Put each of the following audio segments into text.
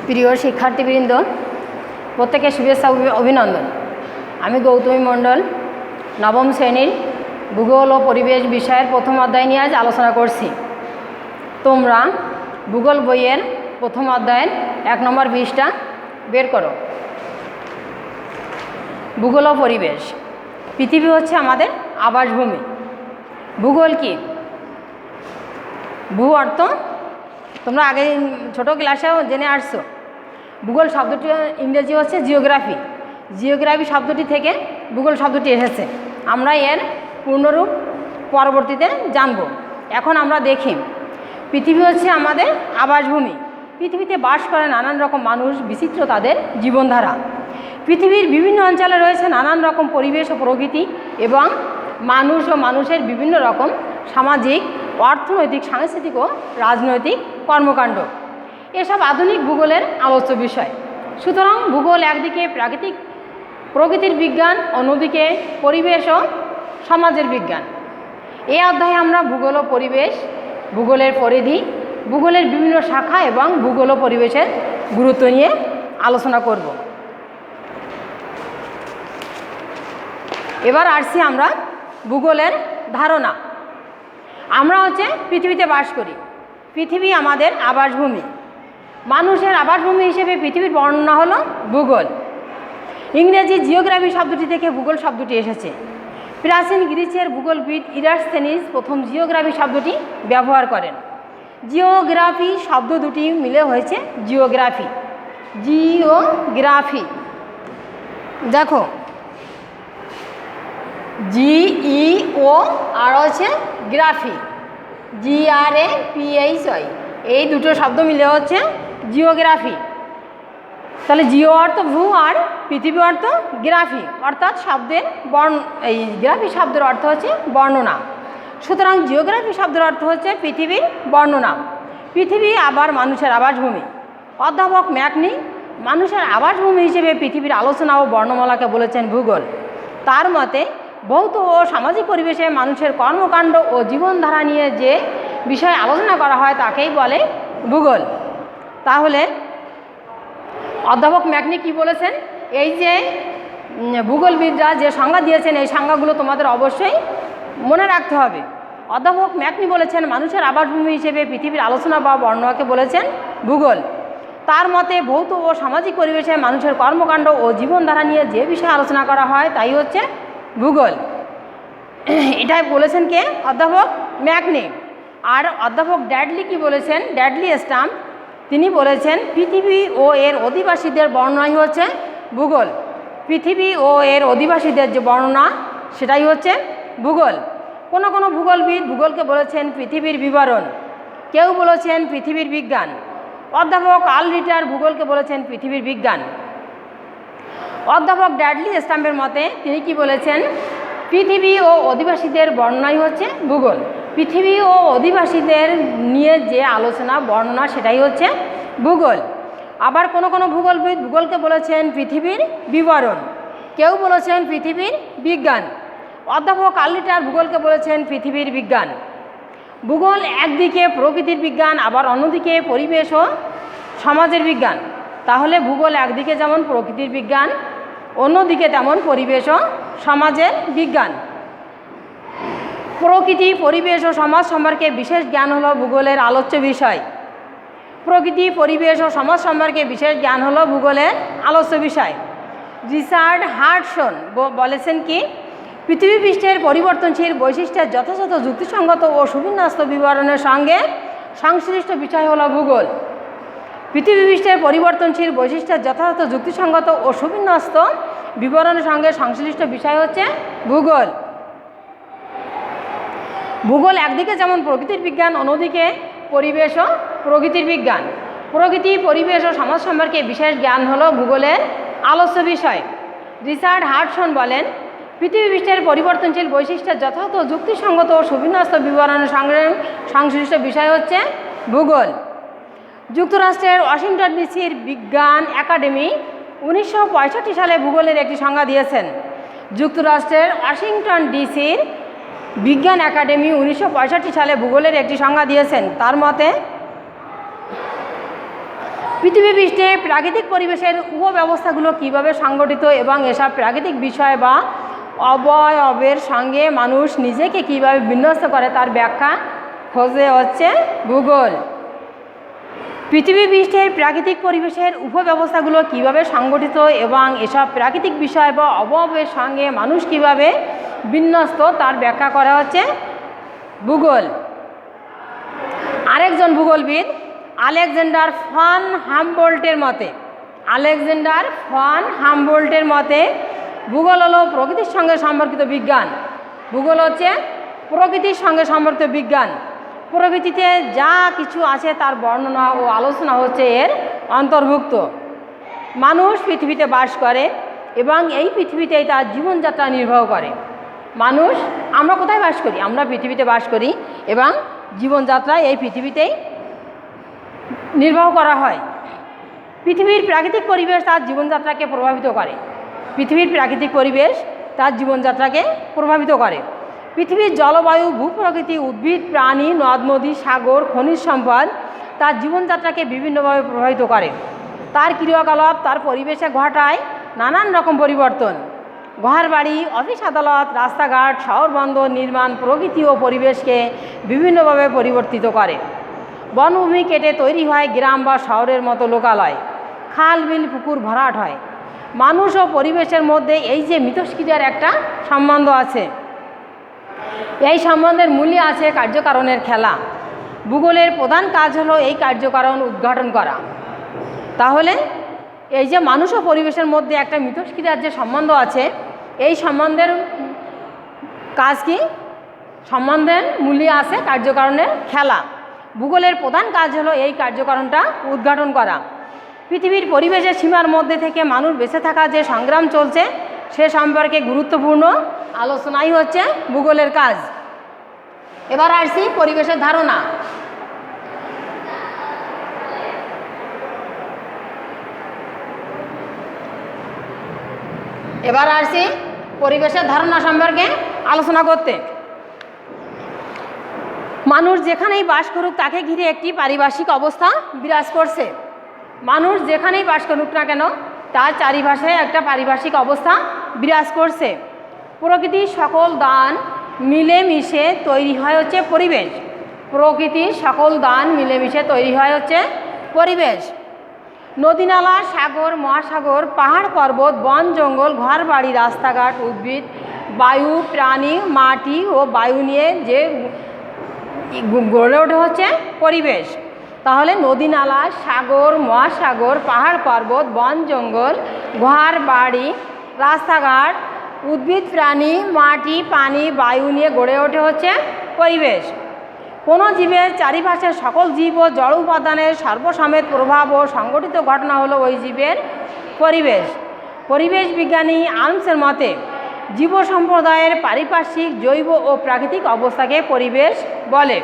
প্রিয় শিক্ষার্থীবৃন্দ, প্রত্যেকের শুভেচ্ছা অভিনন্দন। আমি গৌতমী মণ্ডল, নবম শ্রেণীর ভূগোল ও পরিবেশ বিষয়ের প্রথম অধ্যায় নিয়ে আজ আলোচনা করছি। তোমরা ভূগোল বইয়ের প্রথম অধ্যায়ের 1 নম্বর পৃষ্ঠা বের করো। ভূগোল ও পরিবেশ। পৃথিবী হচ্ছে আমাদের আবাসভূমি। ভূগোল কি? ভূ অর্থ তোমরা আগে ছোটো ক্লাসেও জেনে আসছো। ভূগোল শব্দটি ইংরেজি হচ্ছে জিওগ্রাফি। জিওগ্রাফি শব্দটি থেকে ভূগোল শব্দটি এসেছে। আমরা এর পূর্ণরূপ পরবর্তীতে জানব। এখন আমরা দেখি, পৃথিবী হচ্ছে আমাদের আবাসভূমি। পৃথিবীতে বাস করে নানান রকম মানুষ, বিচিত্র তাদের জীবনধারা। পৃথিবীর বিভিন্ন অঞ্চলে রয়েছে নানান রকম পরিবেশ ও প্রকৃতি এবং মানুষ ও মানুষের বিভিন্ন রকম সামাজিক, অর্থনৈতিক, সাংস্কৃতিক ও রাজনৈতিক কর্মকাণ্ড। এসব আধুনিক ভূগোলের আলোচ্য বিষয়। সুতরাং ভূগোল একদিকে প্রকৃতির বিজ্ঞান, অন্যদিকে পরিবেশ ও সমাজের বিজ্ঞান। এই অধ্যায়ে আমরা ভূগোল ও পরিবেশ, ভূগোলের পরিধি, ভূগোলের বিভিন্ন শাখা এবং ভূগোল ও পরিবেশের গুরুত্ব নিয়ে আলোচনা করব। এবার আসছি আমরা ভূগোলের ধারণা। আমরা পৃথিবীতে বাস করি। পৃথিবী আমাদের আবাসভূমি। মানুষের আবাসভূমি হিসেবে পৃথিবীর বর্ণনা হলো ভূগোল। ইংরেজি জিওগ্রাফি শব্দটি থেকে ভূগোল শব্দটি এসেছে। প্রাচীন গ্রিসের ভূগোলবিদ ইরাটোস্থেনিস প্রথম জিওগ্রাফি শব্দটি ব্যবহার করেন। জিওগ্রাফি শব্দ দুটি মিলে হয়েছে জিওগ্রাফি। জিওগ্রাফি দেখো, GEO আর হচ্ছে গ্রাফি, GRAPHY, এই দুটো শব্দ মিলে হচ্ছে জিওগ্রাফি। তাহলে জিও অর্থ ভূ আর পৃথিবী অর্থ গ্রাফি, অর্থাৎ শব্দের এই গ্রাফি শব্দের অর্থ হচ্ছে বর্ণনা। সুতরাং জিওগ্রাফি শব্দের অর্থ হচ্ছে পৃথিবীর বর্ণনা। পৃথিবী আবার মানুষের আবাসভূমি। অধ্যাপক ম্যাকনি মানুষের আবাসভূমি হিসেবে পৃথিবীর আলোচনা ও বর্ণমালাকে বলেছেন ভূগোল। তার মতে ভৌত ও সামাজিক পরিবেশে মানুষের কর্মকাণ্ড ও জীবনধারা নিয়ে যে বিষয়ে আলোচনা করা হয় তাকেই বলে ভূগোল। তাহলে অধ্যাপক ম্যাকনি কি বলেছেন? এই যে ভূগোলবিদরা যে সংজ্ঞা দিয়েছেন, এই সংজ্ঞাগুলো তোমাদের অবশ্যই মনে রাখতে হবে। অধ্যাপক ম্যাকনি বলেছেন মানুষের আবাসভূমি হিসেবে পৃথিবীর আলোচনা বা বর্ণনাকে বলেছেন ভূগোল। তার মতে ভৌত ও সামাজিক পরিবেশে মানুষের কর্মকাণ্ড ও জীবনধারা নিয়ে যে বিষয়ে আলোচনা করা হয় তাই হচ্ছে ভূগোল। এটাই বলেছেন কে? অধ্যাপক ম্যাকনি। আর অধ্যাপক ড্যাডলি কি বলেছেন? ড্যাডলি স্টাম্প তিনি বলেছেন পৃথিবী ও এর অধিবাসীদের বর্ণনাই হচ্ছে ভূগোল। পৃথিবী ও এর অধিবাসীদের যে বর্ণনা সেটাই হচ্ছে ভূগোল। কোনো কোনো ভূগোলবিদ ভূগোলকে বলেছেন পৃথিবীর বিবরণ, কেউ বলেছেন পৃথিবীর বিজ্ঞান। অধ্যাপক কার্ল রিটার ভূগোলকে বলেছেন পৃথিবীর বিজ্ঞান। অধ্যাপক ড্যাডলি স্টাম্পের মতে তিনি কি বলেছেন? পৃথিবী ও অধিবাসীদের বর্ণনাই হচ্ছে ভূগোল। পৃথিবী ও অধিবাসীদের নিয়ে যে আলোচনা বর্ণনা সেটাই হচ্ছে ভূগোল। আবার কোনো কোনো ভূগোলবিদ ভূগোলকে বলেছেন পৃথিবীর বিবরণ, কেউ বলেছেন পৃথিবীর বিজ্ঞান। অধ্যাপক কার্ল রিটার ভূগোলকে বলেছেন পৃথিবীর বিজ্ঞান। ভূগোল একদিকে প্রকৃতির বিজ্ঞান, আবার অন্যদিকে পরিবেশ ও সমাজের বিজ্ঞান। তাহলে ভূগোল একদিকে যেমন প্রকৃতির বিজ্ঞান, অন্যদিকে তেমন পরিবেশ ও সমাজের বিজ্ঞান। প্রকৃতি, পরিবেশ ও সমাজ সম্পর্কে বিশেষ জ্ঞান হলো ভূগোলের আলোচ্য বিষয়। প্রকৃতি, পরিবেশ ও সমাজ সম্পর্কে বিশেষ জ্ঞান হলো ভূগোলের আলোচ্য বিষয়। রিচার্ড হাডসন বলেছেন কি? পৃথিবী পৃষ্ঠের পরিবর্তনশীল বৈশিষ্ট্যের যথাযথ যুক্তিসঙ্গত ও সুবিন্যস্ত বিবরণের সঙ্গে সংশ্লিষ্ট বিষয় হলো ভূগোল। পৃথিবী পৃষ্ঠের পরিবর্তনশীল বৈশিষ্ট্যের যথাযথ যুক্তিসঙ্গত ও সুবিন্যস্ত বিবরণের সঙ্গে সংশ্লিষ্ট বিষয় হচ্ছে ভূগোল। ভূগোল একদিকে যেমন প্রকৃতির বিজ্ঞান, অন্যদিকে পরিবেশ ও প্রকৃতির বিজ্ঞান। প্রকৃতি, পরিবেশ ও সমাজ সম্পর্কে বিশেষ জ্ঞান হলো ভূগোলের আলোচ্য বিষয়। রিচার্ড হাডসন বলেন পৃথিবী পৃষ্ঠের পরিবর্তনশীল বৈশিষ্ট্যের যথাযথ যুক্তিসঙ্গত ও সুবিন্যস্ত বিবরণের সঙ্গে সংশ্লিষ্ট বিষয় হচ্ছে ভূগোল। যুক্তরাষ্ট্রের ওয়াশিংটন ডিসির বিজ্ঞান একাডেমি 1965 সালে ভূগোলের একটি সংজ্ঞা দিয়েছেন। যুক্তরাষ্ট্রের ওয়াশিংটন ডিসির বিজ্ঞান একাডেমি 1965 সালে ভূগোলের একটি সংজ্ঞা দিয়েছেন। তার মতে পৃথিবী পৃষ্ঠে প্রাকৃতিক পরিবেশের উপব্যবস্থাগুলো কীভাবে সংগঠিত এবং এসব প্রাকৃতিক বিষয় বা অবয়বের সঙ্গে মানুষ নিজেকে কীভাবে বিন্যস্ত করে তার ব্যাখ্যা খোঁজে হচ্ছে ভূগোল। পৃথিবী পৃষ্ঠের প্রাকৃতিক পরিবেশের উপব্যবস্থাগুলো কীভাবে সংগঠিত এবং এসব প্রাকৃতিক বিষয় বা অবয়বের সঙ্গে মানুষ কীভাবে বিন্যস্ত তার ব্যাখ্যা করা হচ্ছে ভূগোল। আরেকজন ভূগোলবিদ আলেকজান্ডার ফন হামবোল্টের মতে ভূগোল হলো প্রকৃতির সঙ্গে সম্পর্কিত বিজ্ঞান। ভূগোল হচ্ছে প্রকৃতির সঙ্গে সম্পর্কিত বিজ্ঞান। প্রকৃতিতে যা কিছু আছে তার বর্ণনা ও আলোচনা হচ্ছে এর অন্তর্ভুক্ত। মানুষ পৃথিবীতে বাস করে এবং এই পৃথিবীতেই তার জীবনযাত্রা নির্বাহ করে। আমরা কোথায় বাস করি? আমরা পৃথিবীতে বাস করি এবং জীবনযাত্রা এই পৃথিবীতেই নির্বাহ করা হয়। পৃথিবীর প্রাকৃতিক পরিবেশ তার জীবনযাত্রাকে প্রভাবিত করে। পৃথিবীর জলবায়ু, ভূপ্রকৃতি, উদ্ভিদ, প্রাণী, নদ নদী, সাগর, খনিজ সম্পদ তার জীবনযাত্রাকে বিভিন্নভাবে প্রভাবিত করে। তার ক্রিয়াকলাপ তার পরিবেশে ঘটায় নানান রকম পরিবর্তন। ঘরবাড়ি, অফিস আদালত, রাস্তাঘাট, শহর বন্দর নির্মাণ প্রকৃতি ও পরিবেশকে বিভিন্নভাবে পরিবর্তিত করে। বনভূমি কেটে তৈরি হয় গ্রাম বা শহরের মতো লোকালয়। খাল, বিল, পুকুর ভরাট হয়। মানুষ ও পরিবেশের মধ্যে এই যে মিথস্ক্রিয়ার একটা সম্বন্ধ আছে, এই সম্বন্ধের মূলে আছে কার্যকারণের খেলা। ভূগোলের প্রধান কাজ হলো এই কার্যকারণ উদ্ঘাটন করা। তাহলে এই যে মানুষ ও পরিবেশের মধ্যে একটা মিথস্ক্রিয়ার যে সম্বন্ধ আছে, এই সম্বন্ধের কাজ কি? সম্বন্ধের মূলে আছে কার্যকারণের খেলা। ভূগোলের প্রধান কাজ হলো এই কার্যকারণটা উদ্ঘাটন করা। পৃথিবীর পরিবেশের সীমার মধ্যে থেকে মানুষ বেঁচে থাকা যে সংগ্রাম চলছে সে সম্পর্কে গুরুত্বপূর্ণ আলোচনাই হচ্ছে ভূগোলের কাজ। এবার আসছি পরিবেশের ধারণা। সম্পর্কে আলোচনা করতে। মানুষ যেখানেই বাস করুক তাকে ঘিরে একটি পারিপার্শ্বিক অবস্থা বিরাজ করছে। মানুষ যেখানেই বাস করুক না কেন তার চারিপাশে একটা পারিপার্শ্বিক অবস্থা বিরাজ করছে। প্রকৃতির সকল দান মিলেমিশে তৈরি হয় হচ্ছে পরিবেশ। নদীনালা, সাগর, মহাসাগর, পাহাড় পর্বত, বন জঙ্গল, ঘর বাড়ি, রাস্তাঘাট, উদ্ভিদ, বায়ু, প্রাণী, মাটি ও বায়ু নিয়ে যে গড়ে ওঠে হচ্ছে পরিবেশ। তাহলে নদীনালা, সাগর, মহাসাগর, পাহাড় পর্বত, বন জঙ্গল, ঘর বাড়ি, রাস্তাঘাট, উদ্ভিদ, প্রাণী, মাটি, পানি, বায়ু নিয়ে গড়ে ওঠে হচ্ছে পরিবেশ। কোনো জীবের চারিপাশের সকল জীব ও জড় উপাদানের সর্বসমেত প্রভাব ও সংগঠিত ঘটনা হলো ওই জীবের পরিবেশ। পরিবেশ বিজ্ঞানী আর্মসের মতে জীব সম্প্রদায়ের পারিপার্শ্বিক, জৈব ও প্রাকৃতিক অবস্থাকে পরিবেশ বলে।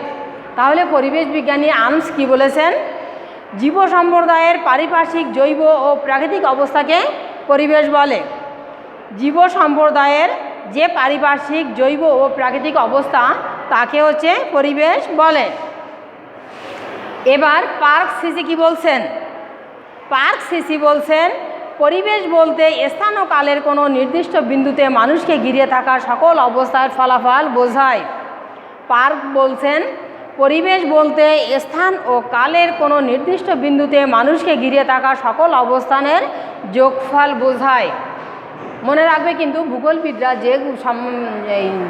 তাহলে পরিবেশ বিজ্ঞানী আর্মস কি বলেছেন? জীব সম্প্রদায়ের পারিপার্শ্বিক, জৈব ও প্রাকৃতিক অবস্থাকে পরিবেশ বলে। জীব সম্প্রদায়ের যে পারিপার্শ্বিক, জৈব ও প্রাকৃতিক অবস্থা তাকে হচ্ছে পরিবেশ বলে। এবার পার্ক সিসি কি বলছেন? পরিবেশ বলতে স্থান ও কালের কোনো নির্দিষ্ট বিন্দুতে মানুষকে ঘিরে থাকা সকল অবস্থার ফলাফল বোঝায়। পার্ক বলছেন পরিবেশ বলতে স্থান ও কালের কোনো নির্দিষ্ট বিন্দুতে মানুষকে ঘিরে থাকা সকল অবস্থানের যোগফল বোঝায়। মনে রাখবে কিন্তু ভূগোলবিদরা যে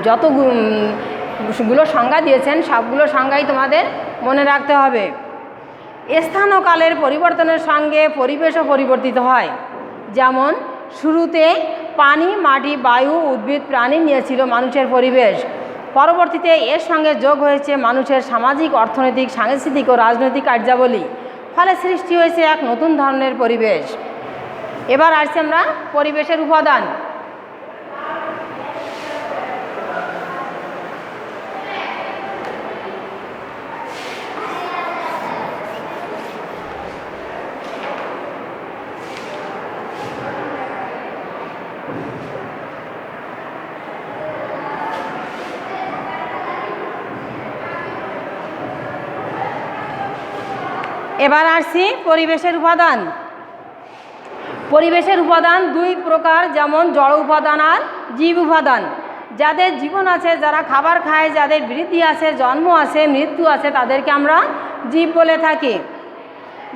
যতগুলো সংজ্ঞা দিয়েছেন সবগুলো সংজ্ঞাই তোমাদের মনে রাখতে হবে। স্থান ও কালের পরিবর্তনের সঙ্গে পরিবেশও পরিবর্তিত হয়। যেমন শুরুতে পানি, মাটি, বায়ু, উদ্ভিদ, প্রাণী নিয়েছিল মানুষের পরিবেশ। পরবর্তীতে এর সঙ্গে যোগ হয়েছে মানুষের সামাজিক, অর্থনৈতিক, সাংস্কৃতিক ও রাজনৈতিক কার্যাবলী। ফলে সৃষ্টি হয়েছে এক নতুন ধরনের পরিবেশ। এবার আসছি আমরা পরিবেশের উপাদান। এবার আসছি পরিবেশের উপাদান। পরিবেশের উপাদান দুই প্রকার, যেমন জড় উপাদান আর জীব উপাদান। যাদের জীবন আছে, যারা খাবার খায়, যাদের বৃদ্ধি আছে, জন্ম আছে, মৃত্যু আছে, তাদেরকে আমরা জীব বলে থাকি।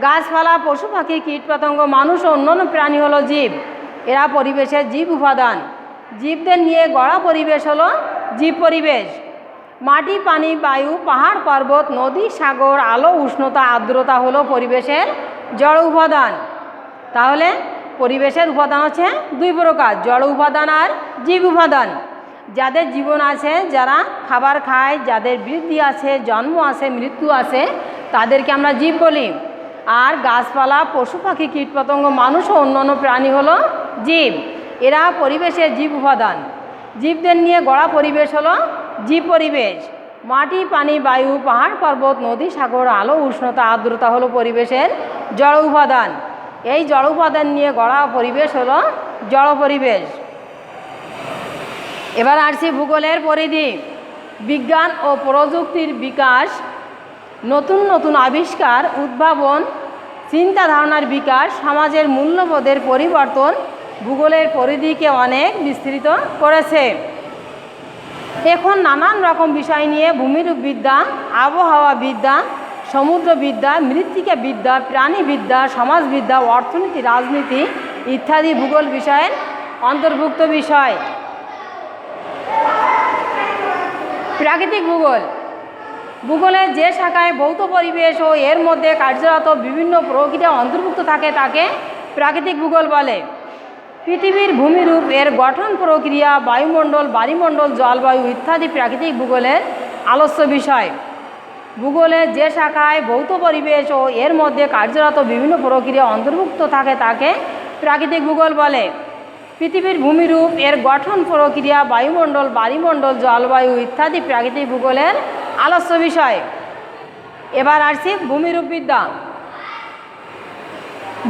গাছপালা, পশু পাখি, কীটপতঙ্গ, মানুষ ও অন্যান্য প্রাণী হলো জীব। এরা পরিবেশের জীব উপাদান। জীবদের নিয়ে গড়া পরিবেশ হলো জীব পরিবেশ। মাটি, পানি, বায়ু, পাহাড়, পর্বত, নদী, সাগর, আলো, উষ্ণতা, আর্দ্রতা হলো পরিবেশের জড় উপাদান। তাহলে পরিবেশের উপাদান হচ্ছে দুই প্রকার, জড় উপাদান আর জীব উপাদান। যাদের জীবন আছে, যারা খাবার খায়, যাদের বৃদ্ধি আছে, জন্ম আছে, মৃত্যু আছে, তাদেরকে আমরা জীব বলি। আর গাছপালা, পশু পাখি, কীটপতঙ্গ, মানুষ ও অন্যান্য প্রাণী হলো জীব। এরা পরিবেশের জীব উপাদান। জীবদের নিয়ে গড়া পরিবেশ হলো জীব পরিবেশ। মাটি, পানি, বায়ু, পাহাড়, পর্বত, নদী, সাগর, আলো, উষ্ণতা, আর্দ্রতা হলো পরিবেশের জড় উপাদান। এই জড় উপাদান নিয়ে গড়া পরিবেশ হলো জড় পরিবেশ। এবার আসছি ভূগোলের পরিধি। বিজ্ঞান ও প্রযুক্তির বিকাশ, নতুন নতুন আবিষ্কার, উদ্ভাবন, চিন্তা ধারণার বিকাশ, সমাজের মূল্যবোধের পরিবর্তন ভূগোলের পরিধিকে অনেক বিস্তৃত করেছে। এখন নানান রকম বিষয় নিয়ে ভূমিরূপবিদ্যা, আবহাওয়াবিদ্যা, সমুদ্রবিদ্যা, মৃত্তিকাবিদ্যা, প্রাণীবিদ্যা, সমাজবিদ্যা, অর্থনীতি, রাজনীতি ইত্যাদি ভূগোল বিষয়ের অন্তর্ভুক্ত বিষয়। প্রাকৃতিক ভূগোল। ভূগোলের যে শাখায় ভৌত পরিবেশ ও এর মধ্যে কার্যরত বিভিন্ন প্রক্রিয়া অন্তর্ভুক্ত থাকে তাকে প্রাকৃতিক ভূগোল বলে। পৃথিবীর ভূমিরূপ, এর গঠন প্রক্রিয়া, বায়ুমণ্ডল, বায়ুমণ্ডল, জলবায়ু ইত্যাদি প্রাকৃতিক ভূগোলের আলোচ্য বিষয়। ভূগোলের যে শাখায় ভৌত পরিবেশ ও এর মধ্যে কার্যরত বিভিন্ন প্রক্রিয়া অন্তর্ভুক্ত থাকে তাকে প্রাকৃতিক ভূগোল বলে। পৃথিবীর ভূমিরূপ, এর গঠন প্রক্রিয়া, বায়ুমণ্ডল, বায়ুমণ্ডল, জলবায়ু ইত্যাদি প্রাকৃতিক ভূগোলের আলোচ্য বিষয়। এবার আসছি ভূমিরূপবিদ্যা।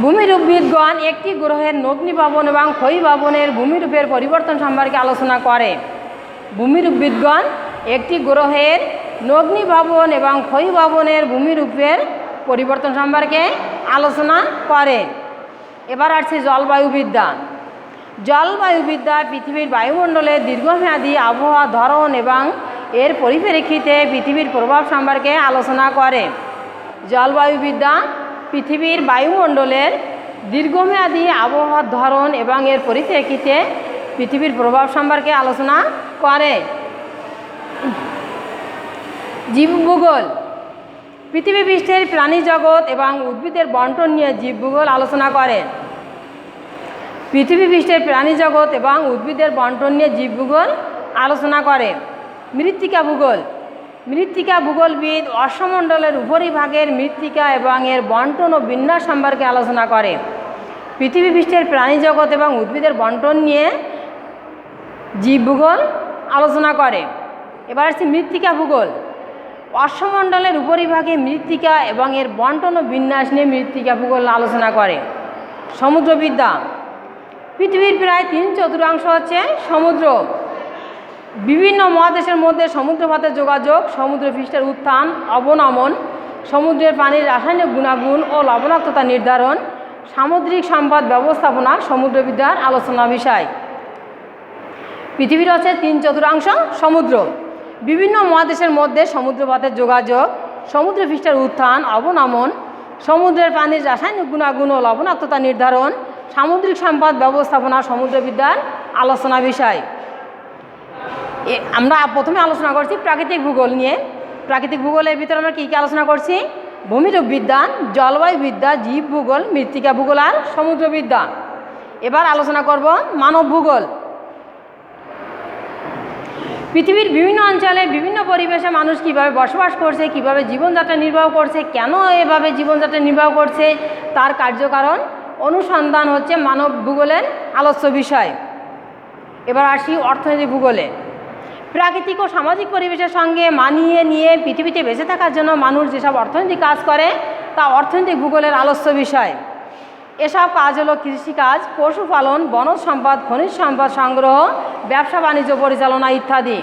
ভূমিরূপবিদগণ একটি গ্রহের অগ্নিভবন এবং ক্ষয়ীভবনের ভূমিরূপের পরিবর্তন সম্পর্কে আলোচনা করে। ভূমিরূপবিদগণ একটি গ্রহের অগ্নিভবন এবং ক্ষয়ীভবনের ভূমিরূপের পরিবর্তন সম্পর্কে আলোচনা করে। এবার আসছে জলবায়ুবিদ্যা। জলবায়ুবিদ্যা পৃথিবীর বায়ুমণ্ডলের দীর্ঘমেয়াদী আবহাওয়া ধরন এবং এর পরিপ্রেক্ষিতে পৃথিবীর প্রভাব সম্পর্কে আলোচনা করে। জলবায়ুবিদ্যা পৃথিবীর বায়ুমণ্ডলের দীর্ঘমেয়াদী আবহাওয়ার ধরন এবং এর পরিপ্রেক্ষিতে পৃথিবীর প্রভাব সম্পর্কে আলোচনা করে। জীবভূগোল। পৃথিবী পৃষ্ঠের প্রাণী জগৎ এবং উদ্ভিদের বন্টন নিয়ে জীবভূগোল আলোচনা করে। পৃথিবী পৃষ্ঠের প্রাণী জগৎ এবং উদ্ভিদের বন্টন নিয়ে জীবভূগোল আলোচনা করে। মৃত্তিকা ভূগোল। মৃত্তিকা ভূগোলবিদ অশ্বমণ্ডলের উপরিভাগের মৃত্তিকা এবং এর বন্টন ও বিন্যাস সম্পর্কে আলোচনা করে। পৃথিবী পৃষ্ঠের প্রাণী জগৎ এবং উদ্ভিদের বন্টন নিয়ে জীবভূগোল আলোচনা করে। এবার আসছে মৃত্তিকা ভূগোল। অশ্বমণ্ডলের উপরিভাগে মৃত্তিকা এবং এর বন্টন ও বিন্যাস নিয়ে মৃত্তিকা ভূগোল আলোচনা করে। সমুদ্রবিদ্যা। পৃথিবীর প্রায় 3/4 হচ্ছে সমুদ্র। বিভিন্ন মহাদেশের মধ্যে সমুদ্রপথের যোগাযোগ, সমুদ্রপৃষ্ঠের উত্থান অবনমন, সমুদ্রের পানির রাসায়নিক গুণাগুণ ও লবণাক্ততা নির্ধারণ, সামুদ্রিক সম্পদ ব্যবস্থাপনা সমুদ্রবিদ্যার আলোচনা বিষয়। পৃথিবীর হচ্ছে 3/4 সমুদ্র। বিভিন্ন মহাদেশের মধ্যে সমুদ্রপথের যোগাযোগ, সমুদ্রপৃষ্ঠের উত্থান অবনমন, সমুদ্রের পানির রাসায়নিক গুণাগুণ ও লবণাক্ততা নির্ধারণ, সামুদ্রিক সম্পদ ব্যবস্থাপনা সমুদ্রবিদ্যার আলোচনা বিষয়। আমরা প্রথমে আলোচনা করছি প্রাকৃতিক ভূগোল নিয়ে। প্রাকৃতিক ভূগোলের ভিতরে আমরা কী কী আলোচনা করছি? ভূমিরূপবিদ্যা, জলবায়ুবিদ্যা, জীব ভূগোল, মৃত্তিকা ভূগোল আর সমুদ্রবিদ্যা। এবার আলোচনা করব মানব ভূগোল। পৃথিবীর বিভিন্ন অঞ্চলে বিভিন্ন পরিবেশে মানুষ কীভাবে বসবাস করছে, কীভাবে জীবনযাত্রা নির্বাহ করছে, কেন এভাবে জীবনযাত্রা নির্বাহ করছে, তার কার্যকারণ অনুসন্ধান হচ্ছে মানব ভূগোলের আলোচ্য বিষয়। এবার আসি অর্থনৈতিক ভূগোলে। প্রাকৃতিক ও সামাজিক পরিবেশের সঙ্গে মানিয়ে নিয়ে পৃথিবীতে বেঁচে থাকার জন্য মানুষ যেসব অর্থনৈতিক কাজ করে তা অর্থনৈতিক ভূগোলের আলোচ্য বিষয়। এসব কাজ হলো কৃষিকাজ, পশুপালন, বনজ সম্পদ, খনিজ সম্পদ সংগ্রহ, ব্যবসা বাণিজ্য পরিচালনা ইত্যাদি।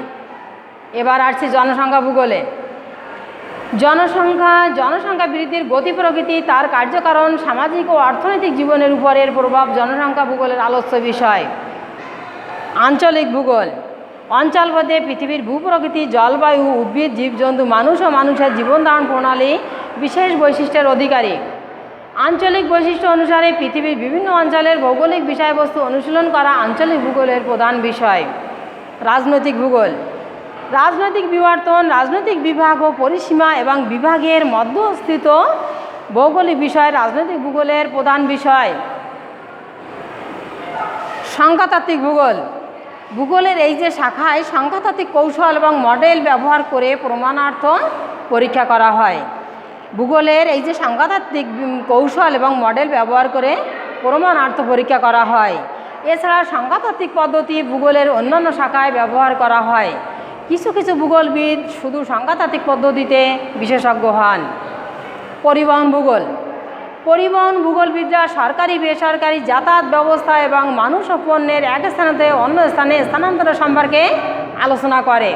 এবার আসছি জনসংখ্যা ভূগোলে। জনসংখ্যা বৃদ্ধির গতি প্রকৃতি, তার কার্যকারণ, সামাজিক ও অর্থনৈতিক জীবনের উপরের প্রভাব জনসংখ্যা ভূগোলের আলোচ্য বিষয়। আঞ্চলিক ভূগোল। অঞ্চলভেদে পৃথিবীর ভূপ্রকৃতি, জলবায়ু, উদ্ভিদ, জীবজন্তু, মানুষ ও মানুষের জীবনধারণ প্রণালী বিশেষ বৈশিষ্ট্যের অধিকারী। আঞ্চলিক বৈশিষ্ট্য অনুসারে পৃথিবীর বিভিন্ন অঞ্চলের ভৌগোলিক বিষয়বস্তু অনুশীলন করা আঞ্চলিক ভূগোলের প্রধান বিষয়। রাজনৈতিক ভূগোল। রাজনৈতিক বিবর্তন, রাজনৈতিক বিভাগ ও পরিসীমা এবং বিভাগের মধ্যস্থিত ভৌগোলিক বিষয় রাজনৈতিক ভূগোলের প্রধান বিষয়। সংখ্যাতাত্ত্বিক ভূগোল। ভূগোলের এই যে শাখায় সংখ্যাতাত্ত্বিক কৌশল এবং মডেল ব্যবহার করে প্রমাণার্থ পরীক্ষা করা হয়। ভূগোলের এই যে সংখ্যাতাত্ত্বিক কৌশল এবং মডেল ব্যবহার করে প্রমাণার্থ পরীক্ষা করা হয়। এছাড়া সংখ্যাতাত্ত্বিক পদ্ধতি ভূগোলের অন্যান্য শাখায় ব্যবহার করা হয়। কিছু কিছু ভূগোলবিদ শুধু সংখ্যাতাত্ত্বিক পদ্ধতিতে বিশেষজ্ঞ হন। পরিবহন ভূগোল। পরিবহন ভূগোলবিদরা সরকারি বেসরকারি যাতায়াত ব্যবস্থা এবং মানুষ ও পণ্যের এক স্থান থেকে অন্য স্থানে স্থানান্তর সম্পর্কে আলোচনা করে।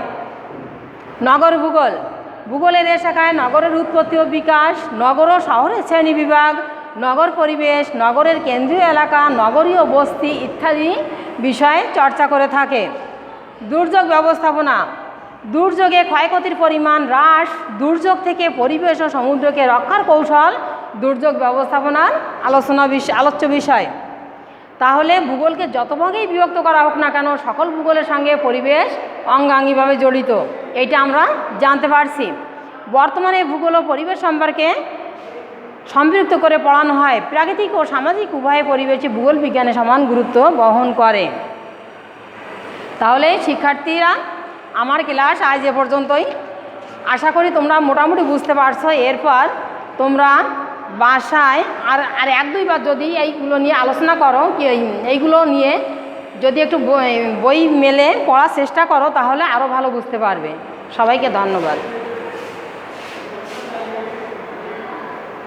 নগর ভূগোল। ভূগোলের এ শাখায় নগরের উৎপত্তি ও বিকাশ, নগর ও শহরের শ্রেণীবিভাগ, নগর পরিবেশ, নগরের কেন্দ্রীয় এলাকা, নগরীয় বস্তি ইত্যাদি বিষয়ে চর্চা করে থাকে। দুর্যোগ ব্যবস্থাপনা। দুর্যোগে ক্ষয়ক্ষতির পরিমাণ হ্রাস, দুর্যোগ থেকে পরিবেশ ও সমুদ্রকে রক্ষার কৌশল দুর্যোগ ব্যবস্থাপনার আলোচ্য বিষয়। তাহলে ভূগোলকে যত ভাগেই বিভক্ত করা হোক না কেন, সকল ভূগোলের সঙ্গে পরিবেশ অঙ্গাঙ্গিভাবে জড়িত, এইটা আমরা জানতে পারছি। বর্তমানে ভূগোল ও পরিবেশ সম্পর্কে সম্পৃক্ত করে পড়ানো হয়। প্রাকৃতিক ও সামাজিক উভয় পরিবেশে ভূগোল বিজ্ঞানে সমান গুরুত্ব বহন করে। তাহলে শিক্ষার্থীরা, আমার ক্লাস আজ এ পর্যন্তই। আশা করি তোমরা মোটামুটি বুঝতে পারছো। এরপর তোমরা বাসায় আর এক দুইবার যদি এইগুলো নিয়ে আলোচনা করো, এইগুলো নিয়ে যদি একটু বই মেলে পড়ার চেষ্টা করো, তাহলে আরও ভালো বুঝতে পারবে। সবাইকে ধন্যবাদ।